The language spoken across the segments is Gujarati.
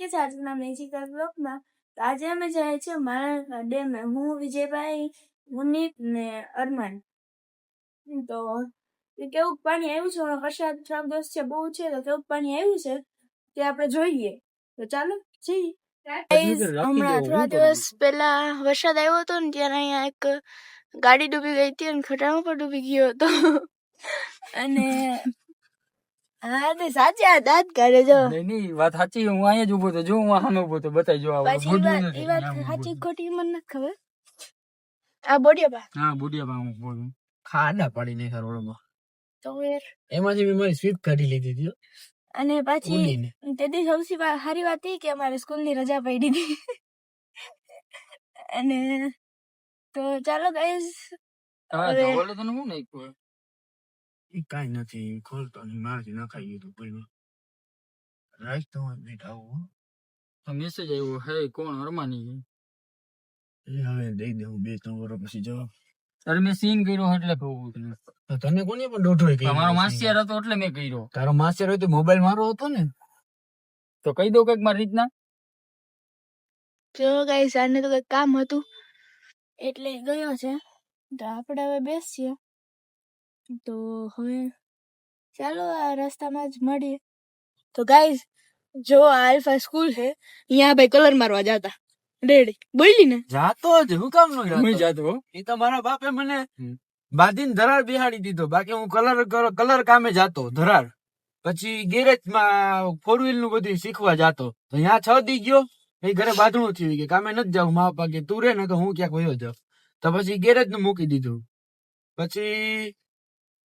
કે છે આજના મેજિકલ બ્લોકમાં. તો આજે અમે જાય છે મારા ડેમ. હું વિજયભાઈ, મુનિત ને અરમાન. તો કેવું પાણી આવ્યું છે, વરસાદ 3 દિવસ છે બહુ છે, તો કેવું પાણી આવ્યું છે તે આપણે જોઈએ. તો ચાલો જઈએ. હમણાં થોડા દિવસ પહેલા વરસાદ આવ્યો હતો ને ત્યારે અહીંયા એક ગાડી ડૂબી ગઈ હતી અને ખટાણો પણ ડૂબી ગયો હતો. અને હા તે સાચી આ દાંત કાઢે જો. નહીં વાત સાચી. હું અહીંયા જ ઉભો હતો, જો હું સામે ઉભો હતો, બતાવી જો. પછી એ વાત સાચી ખોટી મને નથી ખબર. આ બોડિયા હા બોડિયા હું બોલું. ખાડા પાડી નાખ્યા રોડમાં. તો યાર એમાંથી મેં મારી સ્વીપ કાઢી લીધી હતી. અને પછી તેથી સૌથી સારી વાત એ કે અમારે સ્કૂલની રજા પડી હતી. અને તો ચાલો ગાઈસ હવે બોલે તને હું નહીં કોઈ એ કાંઈ નથી ખોલતો નહીં, મારથી નખાઈ ગયું હતું. રાઈટ તો બેઠા આવું મેસેજ આવ્યો, હે કોણ અરમાની? એ હવે દઈ દઉં 2-3 વર્ષ પછી જવાબ. અરે મેં સીન કર્યો એટલે કહું તને. તને કોને પણ દોઢો તમારો માસિયાર હતો એટલે મેં કર્યો. તારો માસિયાર હોય તો મોબાઈલ મારો હતો ને, તો કહી દો કઈક મારી રીતના. જો ગાઈસ આને તો કઈક કામ હતું એટલે ગયો છે. તો આપણે હવે બેસીએ. તો હવે ચાલો આ રસ્તામાં જ મળીએ. તો ગાઈસ જો આ આલ્ફા સ્કૂલ છે, અહીંયા ભાઈ કલર મારવા જાતા. રેડી બોલી ને જાતો જ હું કામ નો હું જાતો. જાતો. એ તો મારા બાપે મને બાંધીને ધરાર બિહાડી દીધો. બાકી હું કલર કામે જાતો ધરાર. પછી ગેરેજ માં 4 વ્હીલ નું બધું શીખવા જાતો. તો ત્યાં 6 દી ગયો, એ ઘરે બાંધણું થયું કે કામે નથી જાવ. મા પપ્પા કે તું રે ને તો હું ક્યાંક વયો જાઉં. તો પછી ગેરેજ નું મૂકી દીધું. પછી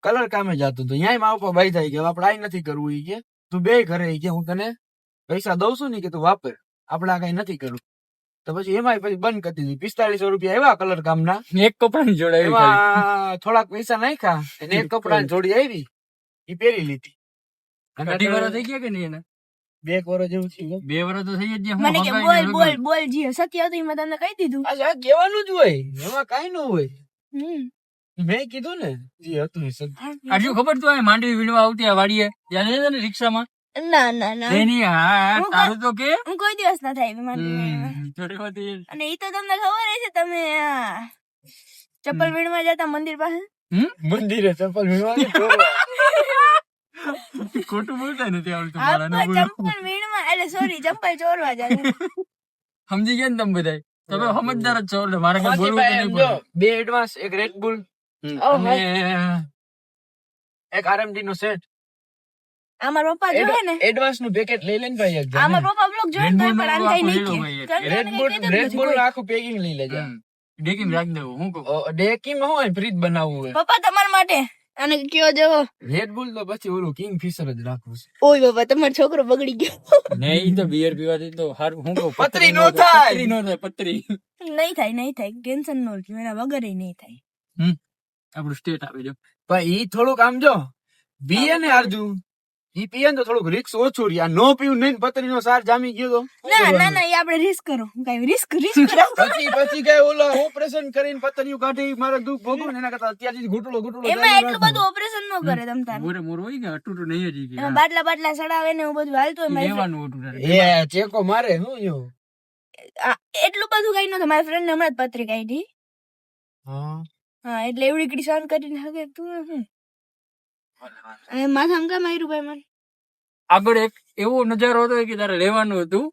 કલર કામે જાતો. તો ત્યાં મા પપ્પા બાઈ થાય કે આપડે આ નથી કરવું. ઈ કે તું બે ઘરે કે હું તને પૈસા દઉં છું ને કે તું વાપર, આપડે આ કઈ નથી કરવું. તો પછી એમાં પછી બંધ કરી દીધું. 4500 રૂપિયા એવા કલર કામ ના. એક કપડાની જોડે એમાં થોડાક પૈસા નાખ્યા અને એક કપડા જોડી આવી એ પહેરી લીધી. અઢી વર્ષ થઈ ગયા કે નહીં એને? 2 વર્ષ જેવું થયું. 2 વર્ષ તો થઈ જ ગયા. મને કે બોલ બોલ બોલ જી સત્ય હતું મેં તમને કહી દીધું. આ કહેવાનું જ હોય, એમાં કઈ ન હોય. હમ મેં કીધું ને જે હતું એ સત્ય. આજુ ખબર તો માંડવી વીણવા આવતી આ વાડીએ ત્યાં ને રિક્ષામાં. ના ના ના એની હા તારું તો કે હું કોઈ દિવસ ના થાય માંડવી. થોડી વાર અને એ તો તમને ખબર છે તમે ચપ્પલ વીણવા જતા મંદિર પાસે. મંદિરે ચપ્પલ વીણવાની ખોટું બોલતા નથી આવડતું હા મારા પણ ચપ્પલ વીણવા એટલે સોરી ચપ્પલ ચોરવા જતા. સમજી ગયા ને તમે બધા? તમે સમજદાર જ છો એટલે મારે કઈ બોલવું તો નહીં જો પડે. 2 એડવાન્સ, એક રેડ બુલ અને એક આરએમડી નો સેટ. અમારા પપ્પા જોડે ને એડવાન્સ નું પેકેટ લઈ લેને ભાઈ. એક અમારા પપ્પા બ્લોગ જોડે તો પણ આને કઈ નહીં કે રેડ બુલ આખું પેકિંગ લઈ લેજે. ડેકીમ રાખ દેવું હું કહું. ડેકી માં હોય ફ્રીજ બનાવવું હોય. પપ્પા તમારા માટે અને કયો જવો રેડ બુલ તો પછી ઓલું કિંગ ફિશર જ રાખવું છે. ઓય બાબા તમારો છોકરો બગડી ગયો. નહીં તો બિયર પીવાથી તો હારું હું કહું. પતરી નો થાય. પતરી નો થાય પતરી. નહીં થાય ટેન્શન નો લ્યો, એના વગર નહીં થાય. આપણું સ્ટેટ આવે જો. પણ ઈ થોડુંક આમ જો પીએ ને અર્જુન, ઈ પીએ ને તો થોડુંક રિસ્ક ઓછું રહ્યા. નો પીવું નહીં પતરી નો સાર જામી ગયો તો ના એ આપણે રિસ્ક કરો. કઈ રિસ્ક કરો. પછી કઈ ઓલા ઓપરેશન કરીને પતરીયું કાઢી મારે દુઃખ ભોગવું ને એના કરતા અત્યારથી ઘૂંટડો એમાં એટલું બધું ઓપરેશન નો કરે તમ તાર. મોરે મોર હોય કે અટુટું નહીં જ એમાં બાટલા સડાવે ને એવું બધું હાલતું હોય. લેવાનું હતું તારે. એ ચેકો મારે હું યો એટલું બધું કઈ નતું. મારા ફ્રેન્ડ ને હમણાં જ પત્રિકા કાઢી. હા એટલે એવડી કડી સહન કરીને હગે તું શું અને માથામાં કામ આવ્યું ભાઈ મને. આગળ એક એવો નજારો હતો કે તારે લેવાનું હતું.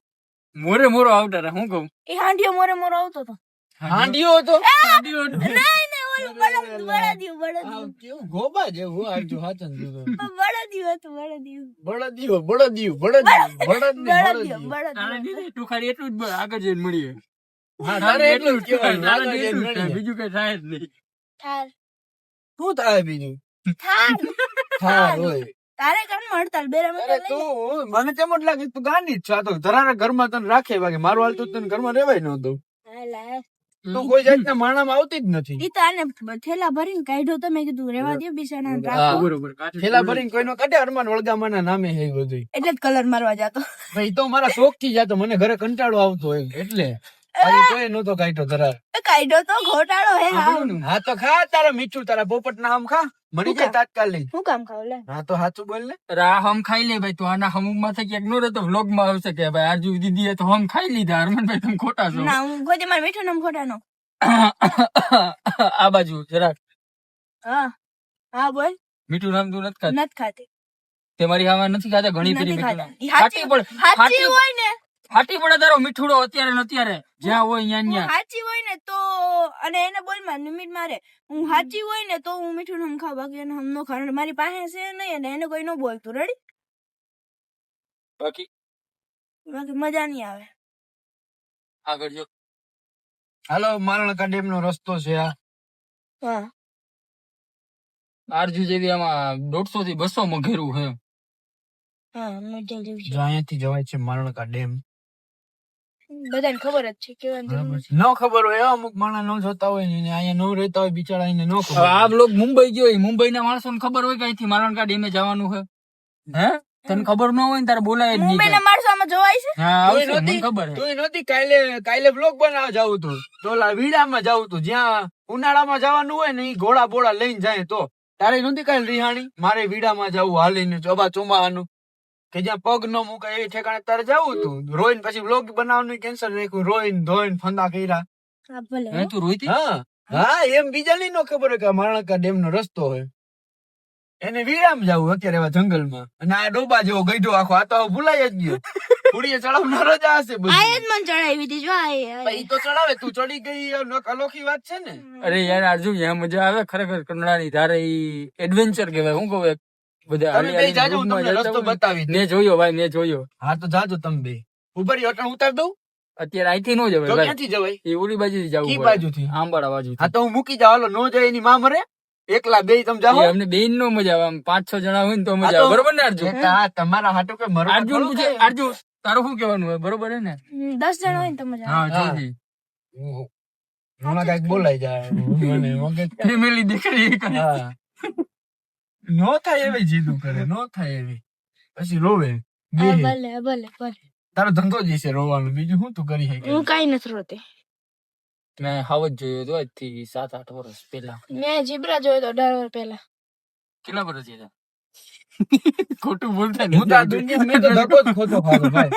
મોરે મોરો આવતા હતા હું કહું. એ હાંડિયો મોરે આવતો હતો. હાંડિયો હતો. નહીં ઓલું બળદિયું કેવું ગોબા જેવું આરજો હાચન દીધો. બળદિયું હતું તારે તું ખાલી એટલું જ આગળ જઈને મળીએ. હા તારે એટલું જ કહેવાય. તારે એટલું જ થાય, બીજું કઈ થાય જ નહીં. થાર શું થાય બીજું? થાર હોય તારે કાનમાં હડતાલ બેરા અરે તું મને તેમ જ લાગે તું ગાંડી જ છો. આ તો ધરારા ઘરમાં તને રાખે બાકી મારું હાલતું તને ઘરમાં રહેવાય ન દઉં. તું કોઈ જાતના માણામાં આવતી જ નથી. ઈ તો આને થેલા ભરીને કાઢ્યો તો મેં કીધું રેવા દે બિચારાને રાખો. બરોબર થેલા ભરીને કોઈનો કાઢે અરમાન વળગામાના નામે હે બધું. એટલે જ કલર મારવા જાતો. ભાઈ તો મારા શોખ થી જાતો, મને ઘરે કંટાળો આવતો હોય એટલે આજે તોય નહોતો કાઢ્યો ધરાર. કાઢ્યો તો ઘોટાળો હે હા હા તો ખા તારા મીઠું તારા પોપટ ના આમ ખા મળી જાય તાત્કાલિક. હું કામ ખાવ લે હા તો સાચું બોલ ને. અરે આ હમ ખાઈ લે ભાઈ તું આના હમ માંથી ક્યાંક નો રહેતો વ્લોગ માં આવશે કે ભાઈ આજુ દીદી તો હમ ખાઈ લીધા હરમનભાઈ તમે ખોટા છો. ના હું કોઈ મારે મીઠું નામ ખોટા નો આ બાજુ જરાક હા હા બોલ મીઠું નામ તું નથી ખાતી. નથી ખાતી તે મારી આવા નથી ખાતા ઘણી ફેરી નથી મીઠું ખાતા. નામ. ફાટી પડે હાચી હોય ને ફાટી પડે તારો મીઠુડો અત્યારે ને અત્યારે જ્યાં હોય હું ત્યાં હાચી હોય ને તો અને એને બોલ માં નિમિત મારે હું હાચી હોય ને તો હું મીઠું નામ ખાવ બાકી એને હમ નો ખાવ મારી પાસે છે નહીં અને એને કોઈ ન બોલતું રેડી બાકી બાકી મજા નહીં આવે આગળ જો હાલો મારણકા ડેમ નો રસ્તો છે આ. હા આરજુ જેવી આમાં 150 થી 200 માં ઘેરું છે. હા મજા જેવી જો અહીંયાથી જવાય છે મારણકા ડેમ. બધાને ખબર જ છે કેવાનું બરાબર છે. ન ખબર હોય અમુક માણસ ન જોતા હોય ને અહીંયા ન રહેતા હોય બિચારા એને ન ખબર હવે આ હોય. બ્લોગ મુંબઈ ગયો હોય મુંબઈ ના માણસો ને ખબર હોય કે અહીંથી મારણકા ડેમે જવાનું છે હે તને ખબર ન હોય ને તારે બોલાય જ નહીં મુંબઈ ના માણસો આમાં જોવાય છે હા આવશે તોય મને નહોતી- ખબર છે તોય નહોતી કાલે બ્લોગ બનાવવા જાવું હતું તો ઓલા વીડામાં જાવું હતું જ્યાં ઉનાળામાં જવાનું હોય ને ઈ ઘોડા બોડા લઈને જાય તો તારે નહોતી કાલે રિહાણી મારે વીડામાં જવું હાલીને ચોમાહાનું કે જ્યાં પગ ન મુકાય એવી ઠેકાણે તારે જવું હતું રોઈને પછી બ્લોગ બનાવવાનું કેન્સલ રાખ્યું રોઈને ધોઈને ફંદા કર્યા. હા ભલે હે તું રોઈતી હા હા એમ બીજા ની નો ખબર હોય કે મારણકા ડેમ નો રસ્તો હોય એને વીરામ જવું અત્યારે એવા જંગલમાં અને આ ડોબા જેવો ગઈઢો આખો આ તો ભૂલાઈ જ ગયો પુડીએ ચડાવનાર જ આ હશે આ બધું. જ મને ચડાવી હતી જો આ ઈ તો ચડાવે તું ચડી ગઈ એ અનોખી વાત છે ને. અરે યાર આજુ ત્યાં મજા આવે ખરેખર કંડળાની તારે ઈ એડવેન્ચર કહેવાય હું કહું એક બધા તમે બે જાજો હું તમને રસ્તો બતાવી દઉં. મેં જોયો ભાઈ મેં જોયો હા તો જાજો તમે બે ઉપર અટણ ઉતાર દઉં અત્યારે અહીંથી નો તો જવાય ભાઈ ક્યાંથી જવાય એ ઓલી બાજુથી જવું કી પડે. બાજુથી આંબાડા બાજુ હા તો હું મૂકી જાવ હાલો નો જાય એની માં મરે એકલા બે તમે જાઓ અમને બેન નો મજા આવે આમ 5-6 જણા હોય ને તો હા મજા તો- આવે બરોબર ને અર્જુન હા તમારા હાટો કે મરવા અર્જુન થોડું પૂછે થાય. અર્જુન તારું શું કહેવાનું હોય બરોબર હે ને 10 જણા હોય ને તો મજા હા હા. જોજી હમણાં કાંઈક બોલાઈ જાય મને મગજ ફેમિલી દીકરી એક જ. હા નો થાય એવી જીદું કરે નો થાય એવી પછી રોવે આવે બેહે. ભલે ભલે ભલે તારો ધંધો જ છે રોવાનું બીજું શું તું કરી શકે હું કઈ નથી રોતી મેં હાવજ જોયો હતો આજથી 7-8 વર્ષ પહેલા મેં જીબ્રા જોયો તો 18 વર્ષ પહેલા કેટલા વર્ષ થયા ખોટું બોલતા હું તો આ દુનિયામાં મેં તો ધક્કો જ ખોટો ખાધો ભાઈ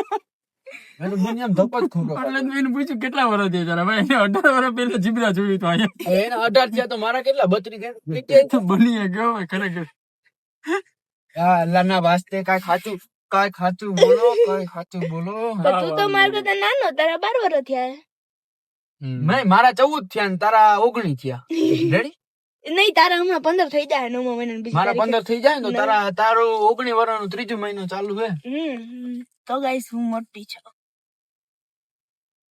મેં તો દુનિયામાં ધક્કો જ ખોટો ખાધો. એટલે મેં એને પૂછ્યું કેટલા વર્ષ થયા તારા ભાઈ એને 18 વર્ષ પહેલા જીબ્રા જોયું તો અહીંયા હવે એના 18 થયા તો મારા કેટલા 32 થયા? તો બની ગયો હોય ખરેખર હા અલ્લાહના વાસ્તે કાંઈ ખાતું બોલો કાંઈ ખાતું બોલો તો તું તો મારા કરતા નાનો તારા 12 વર્ષ થયા નહીં મારા 14 થયા ને તારા 19 થયા રેડી નહીં તારા હમણાં 15 થઈ જાય 9મા મહિનાની બીજી મારા તારીખે. 15 થઈ જાય ને તો તારું 19 વર્ષનું ત્રીજો મહિનો ચાલુ છે તો ગાઈસ હું મોટી છું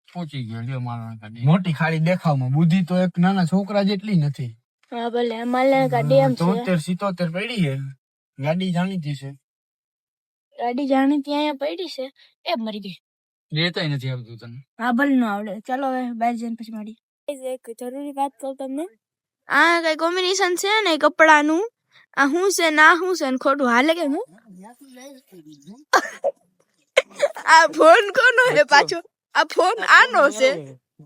પહોંચી ગયો લ્યો મારા ગાડી મોટી ખાલી દેખાવમાં બુદ્ધિ તો એક નાના છોકરા જેટલી નથી હા ભલે માલના ડેમ છે 73-77 પડી છે ગાડી જાણીતી છે ગાડી જાણી ત્યાં અહીંયા પડી છે એ મરી ગઈ લેતાય નથી આવતું તને હા ભલે નો આવડે ચાલો હવે બહાર જઈને પછી મળી એક જરૂરી વાત કહું તમને આ કઈ કોમ્બિનેશન છે ને કપડાનું આ હું છે ના હું છે ને ખોટું હાલે કે હું આ ફોન કોનો છે પાછો આ ફોન આનો છે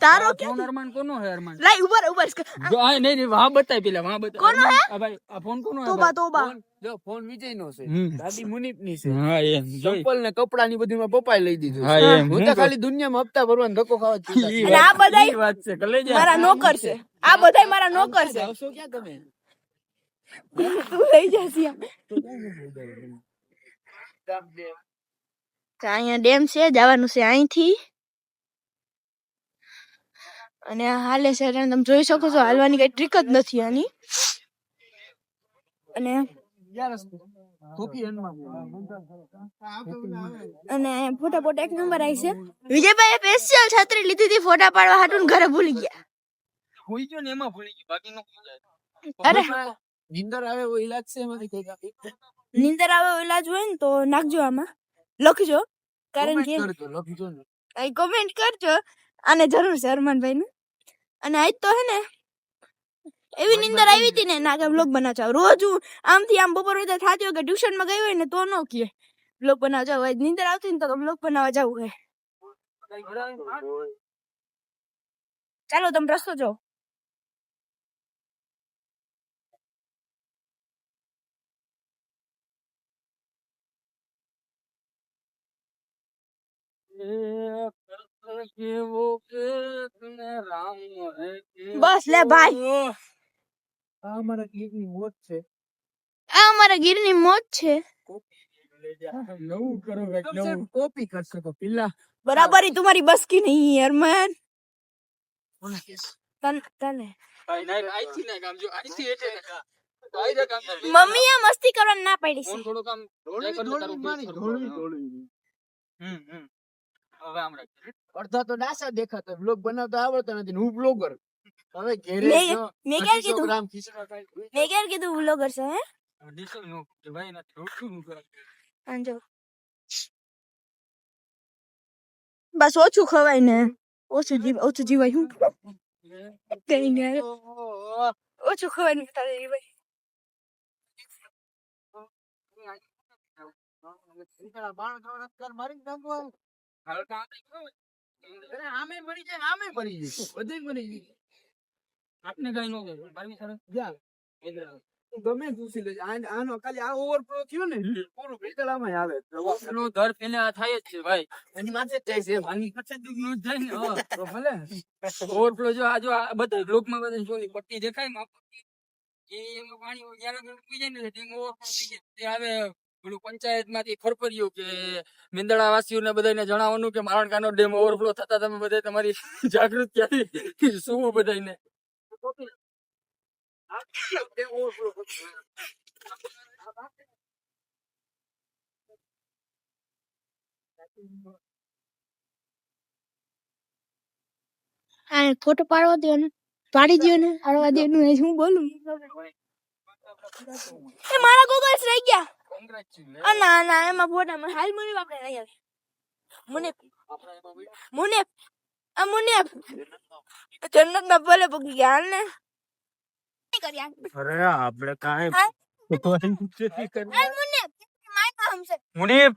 તારો કે ફોન અરમાન કોનો હે અરમાન લાઈ ઉપર ઉપર જો આ નહીં નહીં વાહ બતાય પેલા વાહ બતાય કોનો હે? આ ભાઈ આ ફોન કોનો હે તોબા ભાઈ? તોબા જો ફોન વિજયનો છે હમ. ગાડી મુનીફની છે હા એમ જોઈ ચપ્પલ ને કપડા ની બધીમાં પપ્પાએ લઈ દીધું હા છે. એમ હું તો ખાલી દુનિયામાં હપ્તા ભરવાનો ધક્કો ખાવા જ ચૂકા ઈ છું. અને આ વાત- બધાય ઈ વાત છે કલેજા મારા નોકર છે આ બધાય મારા નોકર છે આવશો ક્યાં તમે તું લઈ જશે અહીંયા ડેમ છે જવાનું છે અહીંથી અને આ હાલે છે એટલે તમે જોઈ શકો છો હાલવાની કઈ ટ્રીક જ નથી આની અને અને ફોટા ફોટા એક નંબર આવી છે વિજયભાઈ સ્પેશિયલ છત્રી લીધી હતી ફોટા પાડવા હાટું ઘરે ભૂલી ગયા હોઈ ગયો ને એમાં ભૂલી ગઈ બાકી નો અરે નીંદર આવે એવો ઈલાજ છે એમાંથી કંઈક આપી. નીંદર આવે એવો ઈલાજ હોય ને તો નાખજો આમાં લખજો કારણ કે Comment કરજો, લખજો ને. કોમેન્ટ કરજો આને જરૂર છે અરમાનભાઈ ને અને આજ તો હે ને એવી નીંદર આવી હતી ને ના કે બ્લોગ બનાવજો રોજ હું આમથી આમ બપોર વચ્ચે થાતી હોય કે ટ્યુશન માં ગઈ હોય ને તો ન કે બ્લોગ બનાવજો આજ નીંદર આવતી ને તો બ્લોગ બનાવવા જવું હોય ચાલો તમે રસ્તો જો. બસ લે ભાઈ. આ અમારા ગીરની મોજ છે. આ અમારા ગીરની મોજ છે. નવું કરો કંઈક નવું. કોપી કરશે તો પેલા બરાબર ही तुम्हारी बस की नहीं है अरमान. તને ભાઈ ના આઈથી ના કામ જો આઈથી એટલે આઈ રે કામ કર. મમ્મીએ મસ્તી કરવાની ના પાડી ફોન છે. થોડું કામ હવે આમ રાખ. અડધા તો ડાસા દેખાતા બ્લોગ બનાવતા આવડતા નથી ને હું બ્લોગર હવે ઘેરે મેં જો મેં ક્યાં 2500 કીધું ગ્રામ ખીચડા ખાઈ મેં ક્યાં કીધું વ્લોગર છે હે ડીસો નો કે ભાઈ ના રોટલું નું કરે. આંજો બસ ઓછું ખવાય ને ઓછું જીવાય હું કઈ નહીં ઓછું ખવાય ને તારે જીવાય. હાલ કામ આમે મરી જાય આમે મરી જાય બધે મરી જાય આપને કઈ નો દે ભાઈ સર જા ગમે પૂછી લેજે આનો ખાલી આ ઓવરફ્લો થયો ને પૂરું ભેટલામાં આવે પેલો દર પેલે આ થાય જ છે ભાઈ. એની માથે જ જાય છે આની પછી દુઃખ નો જ થાય ને. તો ભલે ઓવરફ્લો જો આ બધા બ્લોકમાં બધા જોઈ પટ્ટી દેખાય માં પટ્ટી એ એમાં પાણી જ્યારે પી જાય ને તેમાં ઓવરફ્લો થઈ જાય. તે હવે પેલું પંચાયત માંથી ફરફર્યું કે મેંદડા વાસીઓને બધાને જણાવવાનું કે મારણકાનો ડેમ ઓવરફ્લો થતા તમે બધા તમારી જાગૃત ક્યાંથી શું બધાને આ ફોટો પાડવા દો ને પાડી દો ને પાડવા દો ને હું બોલું એ મારા ગોગલ્સ રહી ગયા. આ ના ના એમાં ફોટામાં હાલ મને આપણે નહીં આવે મુને આ મુને જન્નત ના ભલે પગી ગયા હાલ ને અરે આપણે કાંઈ હાલ મુને માય કામ છે મુનીફ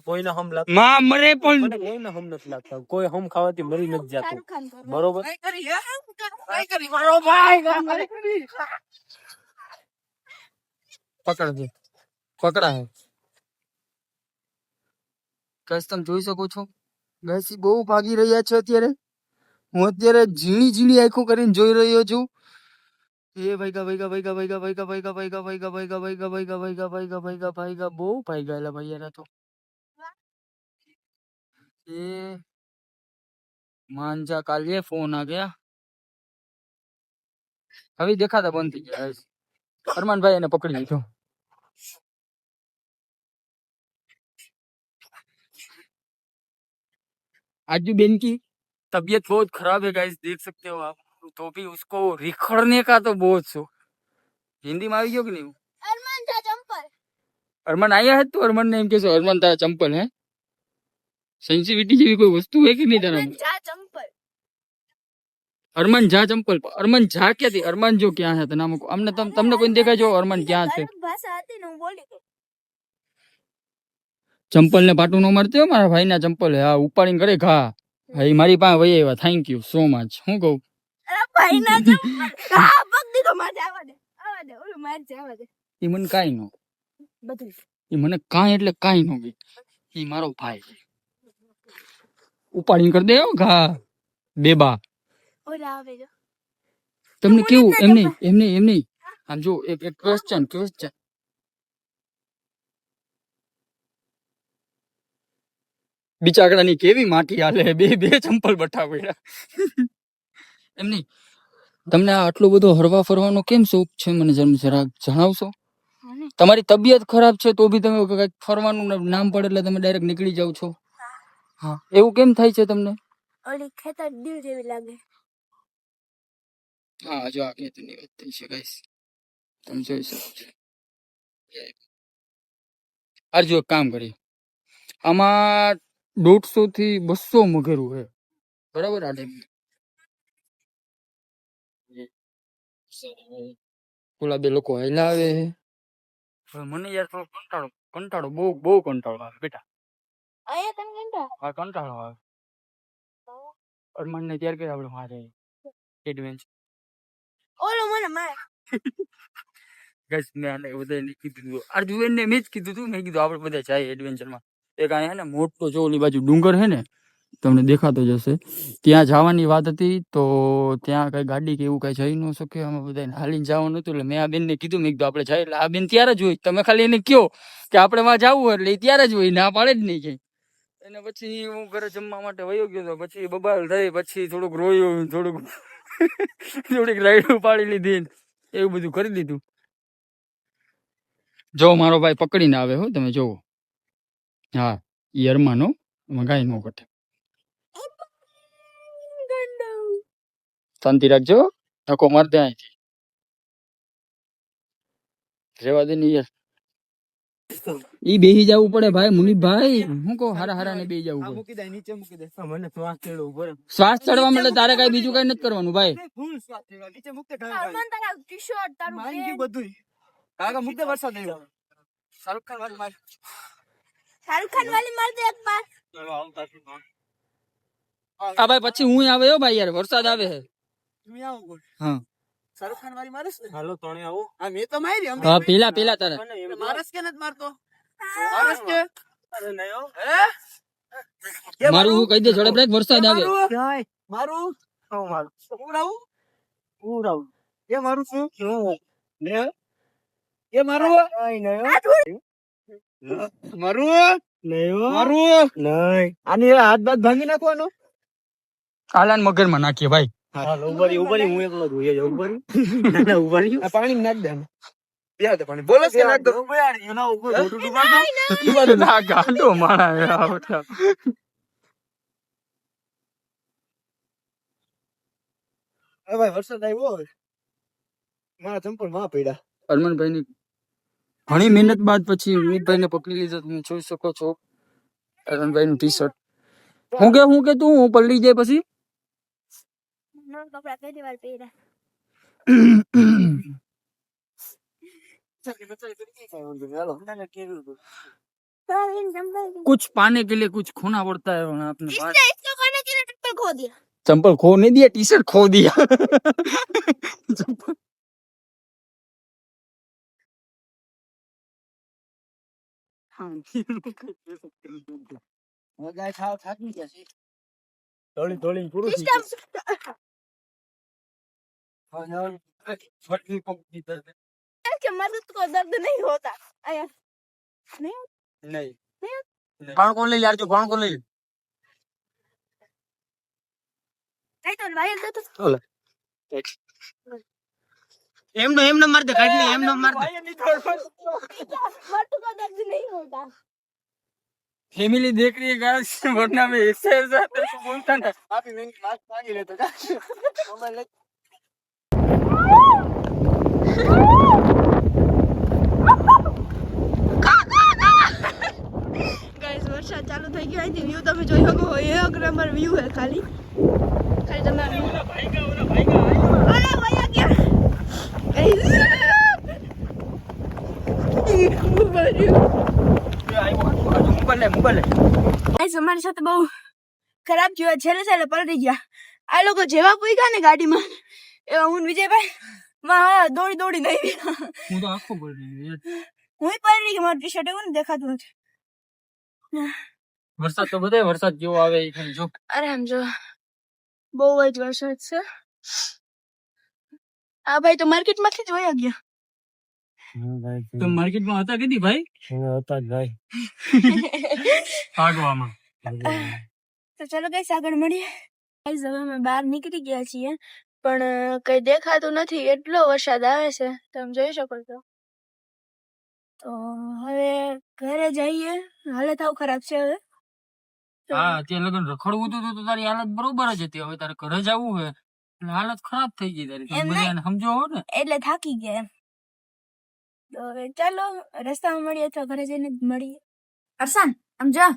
કોઈને હમ માં મરે પણ કોઈને હમ નથી લાગતા કોઈ હમ ખાવાથી મરી નથી જતું શાહરુખ ખાન કરો. બરોબર મારો ભાઈ પકડજે પકડા હે કસ તમે જોઈ શકો છો ગેસી બહુ ભાગી રહ્યા છે અત્યારે. હું અત્યારે ઝીણી ઝીણી આંખો કરીને જોઈ રહ્યો છું. એ ભાઈગા ભાઈગા ભાઈગા ભાઈગા ભાઈગા ભાઈગા ભાઈગા ભાઈગા ભાઈગા ભાઈગા ભાઈગા ભાઈગા ભાઈગા ભાઈગા ભાઈગા બહુ ભાઈગા એલા ભાઈ યાર તો એ માંજા કાલે ફોન આ ગયા હવે દેખાતા બંધ થઈ ગયા. અરમાનભાઈ એને પકડી લીધો. आजू बेन की तबीयत बहुत खराब है गाइस देख सकते हो आप. तो भी उसको रिखड़ने का तो बहुत शो. हिंदी में આવી ગયો કે નહીં? અરમાન જા ચંપલ अरमान आया है तो अरमान ने एम के अरमान तारा चंपल है सेंसिटिविटी જેવી કોઈ વસ્તુ है कि नहीं તારા જા ચંપલ अरमान जा चंपल अरमान जा क्या थी अरमान जो क्या है नाम को हमने તમને કોઈ દેખા જો अरमान क्या છે ભાષા હતી ને હું બોલી ગઈ ચંપલ ને પાટું નો મારતે હો મારા ભાઈ ના ચંપલ હે આ ઉપાડીને કરે ઘા ભાઈ મારી પાસે વહી આવ્યા થેન્ક યુ સો મચ હું કહું અરે ભાઈ ના ચંપલ હા પગ દીધો માર જવા દે ઓલું માર જવા દે ઈ મને કાઈ નો બધું ઈ મને કાઈ એટલે કાઈ નો ગઈ ઈ મારો ભાઈ ઉપાડીને કરી દે હો ઘા બેબા ઓલા આવે જો તમને કેવું એમ નહીં આમ જો એક ક્વેશ્ચન બિચારાની કેવી માટી હાલે બે ચંપલ બઠા પડ્યા એમ નહીં તમને આ આટલો બધો હરવા ફરવાનો કેમ શોખ છે મને જરાક જણાવશો તમારી તબિયત ખરાબ છે તો બી તમે કંઈક ફરવાનું નામ પડે એટલે તમે ડાયરેક્ટ નીકળી જાવ છો હા એવું કેમ થાય છે તમને ઓલી ખેતર દિલ જેવી લાગે હા જો આ ખેતરની વાત થઈ છે ગાઈસ તમે જોઈ શકો છો આ જો એક કામ કરીએ આમાં 150 થી 200 મગરું છે બરાબર આ ટાઈમ ઓલા બે લોકો હલાવે હવે મને યાર થોડો કંટાળો બહુ કંટાળો આવે બેટા આયા તને ઘંટા આ કંટાળો આવે અરમાન ને ત્યાર કે આપણે વાંચે એડવેન્ચર ઓલો મને મારે ગસ મેં આને બધાને કીધું હતું. આ જુવેનને મેં જ કીધું હતું. મેં કીધું આપણે બધા જાય એડવેન્ચરમાં. એક અહીંયા હે ને મોટો જો ઓલી બાજુ ડુંગર હે ને તમને દેખાતો જ હશે. ત્યાં જવાની વાત હતી તો ત્યાં કઈ ગાડી કે એવું કઈ જઈ ન શકે. અમે બધાને હાલીને જવાનું હતું એટલે મેં આ બેનને કીધું મેં કીધું આપણે જાય એટલે આ બેન ત્યારે જ હોય. તમે ખાલી એને કહો કે આપણે વાં જવું એટલે એ ત્યારે જ હોય, ના પાડે જ નહીં ક્યાંય. અને પછી હું ઘરે જમવા માટે વયો ગયો તો પછી બબાલ થઈ, પછી થોડુંક રોયું, થોડીક રાઈડું પાડી લીધી ને એવું બધું કરી દીધું. જો મારો ભાઈ પકડીને આવે હો, તમે જોવો. હા ઈ અરમાનો એમાં કાંઈ ન ઘટે. શાંતિ રાખજો, ધક્કો માર દે અહીંથી. રેવા દે ને યાર. ઈ બેહી જવું પડે ભાઈ મુનીભાઈ. હું કહું હારા ને બેહી જવું પડે. મૂકી દે, નીચે મૂકી દે. મને શ્વાસ ચડવો ઉભો રહે. શ્વાસ ચડવા માટે તારે કઈ બીજું કઈ નથી કરવાનું ભાઈ. ફૂલ શ્વાસ ચડવા, નીચે મૂકતે ઢાળ અરમાન તારા ટી-શર્ટ તારું મારી ગયું પેન્ટ. બધુંય. કાકા મૂકતે વરસાદ આવ્યો. શાહરુખ ખાન વાળી માર. શાહરુખ ખાન વાલી માર દે એક બાર. આ ભાઈ પછી હું આવે હો ભાઈ યાર, વરસાદ આવે છે. તમે આવો બોલ. હા શાહરુખ ખાન વાળી મારસ ને? હાલો તણે આવો. હા મેં તો મારી. હા પેલા તારે મારસ કે નથી મારતો? મારસ કે? અરે નહીં હો. હે? મારું હું કહી દે ઝડપ રાખ, વરસાદ આવે. મારું ઉડાવું ઉડાવું એ મારું શું ને એ મારું મારું મારું નહીં આની હાથ બાદ ભાંગી નાખવાનો. આલાન મગરમાં નાખીએ ભાઈ. ઉભરી ઉભરી હું એકલો જ હોઈએ ઉભરી ના ઉભરી આ પાણી નાખ દે પ્યા દે પાણી બોલે કે નાખ દો ઉભરી એના ઉપર મોટું ડૂબાડો ના ગાંડો માણા આવતા. હવે ભાઈ વરસાદ આવ્યો હવે મારા ચંપલ માં પડ્યા. અરમાનભાઈ ની ઘણી મહેનત બાદ પછી વિનીતભાઈ ને પકડી લીધો. તમે જોઈ શકો છો અરમાનભાઈ નું ટી-શર્ટ. હું કે તું હું પલળી જાય પછી કપડા કઈ વાર પહેર્યા. कुछ पाने के लिए कुछ खोना पड़ता है और आपने बात इसको खाने के लिए चप्पल खो दिया. चंपल खो नहीं दिया, टी शर्ट खो दिया. कि मर्द को दर्द नहीं होता. आया नहीं नहीं कौन कौन ले यार, जो कौन कौन ले नहीं तो भाई दे तो એમનો માર દે કાઢી લે, એમનો માર દે. मर्द को दर्द नहीं होता. फैमिली देख रही है गाइस, वरना मैं ऐसे ऐसा तेरे को बोलता ना. આપી મેં માસ્ક માંગી લેતો મોબાઈલ લે. गाइस वरसाद चालू થઈ ગયો. અહીંથી વ્યૂ તમે જોઈ શકો છો. એક નંબર વ્યૂ હે. ખાલી તમે ઓલા ભૈયા ક્યાં ગાઈસ અમારી સાથે બહુ ખરાબ થયું. છેલ્લે પલટી ગયા આ લોકો. જેવા પૂગ્યા ને ગાડીમાં એવા હું વિજયભાઈ માં દોડી નહીં. હું તો આખો બોલ રહી હું પલટી ગઈ. મારું ટી શર્ટ એવું ને દેખાતું નથી. વરસાદ તો બધાય વરસાદ જેવો આવે એ ખાલી જો. અરે આમ જો બહુ જ વરસાદ છે. આ ભાઈ તો માર્કેટ માંથી જ વયા ગયા. તો માર્કેટમાં હતા કીધી ભાઈ હતા જ ભાઈ ભાગવામાં. તો ચલો ગાઈસ આગળ મળીએ. ગાઈસ હવે અમે બહાર નીકળી ગયા છીએ પણ કઈ દેખાતું નથી. એટલો વરસાદ આવે છે તમે જોઈ શકો છો. તો હવે ઘરે જઈએ. હાલત આવ ખરાબ છે હવે. હા ત્યાં લગન રખડવું હતું તો તારી હાલત બરોબર જ હતી. હવે તારે ઘરે જવું હે એટલે હાલત ખરાબ થઈ ગઈ તારી. તમે એમ બધાને સમજો હો ને. એટલે થાકી ગયા એમ. તો હવે ચાલો રસ્તામાં મળીએ તો ઘરે જઈને જ મળીએ. અરસાન આમ જા.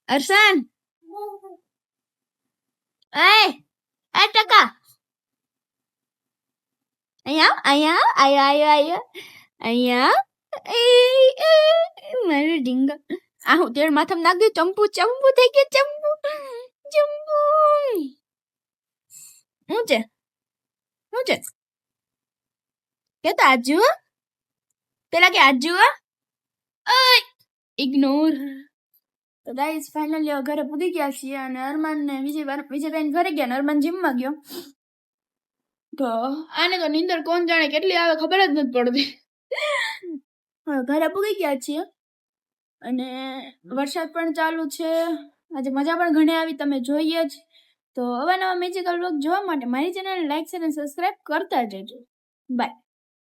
અરસાન એ ટકા અહીંયા મારું ઢીંગા. આ હું તેડ માથામાં નાખ દે. ચંપુ થઈ ગયું. ચંપુ શું છે શું છે કે તો આજુ પેલા કે આજુ ઇગ્નોર. તો ગાઈસ ફાઇનલી ઘરે પૂગી ગયા છીએ અને અરમાન ને વિજયભાઈ ઘરે ગયા ને અરમાન જીમમાં ગયો. તો આને તો નીંદર કોણ જાણે કેટલી આવે ખબર જ નથી પડતી. હવે ઘરે પૂગી ગયા છીએ અને વરસાદ પણ ચાલુ છે. આજે મજા પણ ઘણી આવી, તમે જોઈએ જ. તો અવાનવા મેજિકલ વ્લોગ જોવા માટે મારી ચેનલ લાઈક શેર અને સબસ્ક્રાઇબ કરતા જજો. બાય.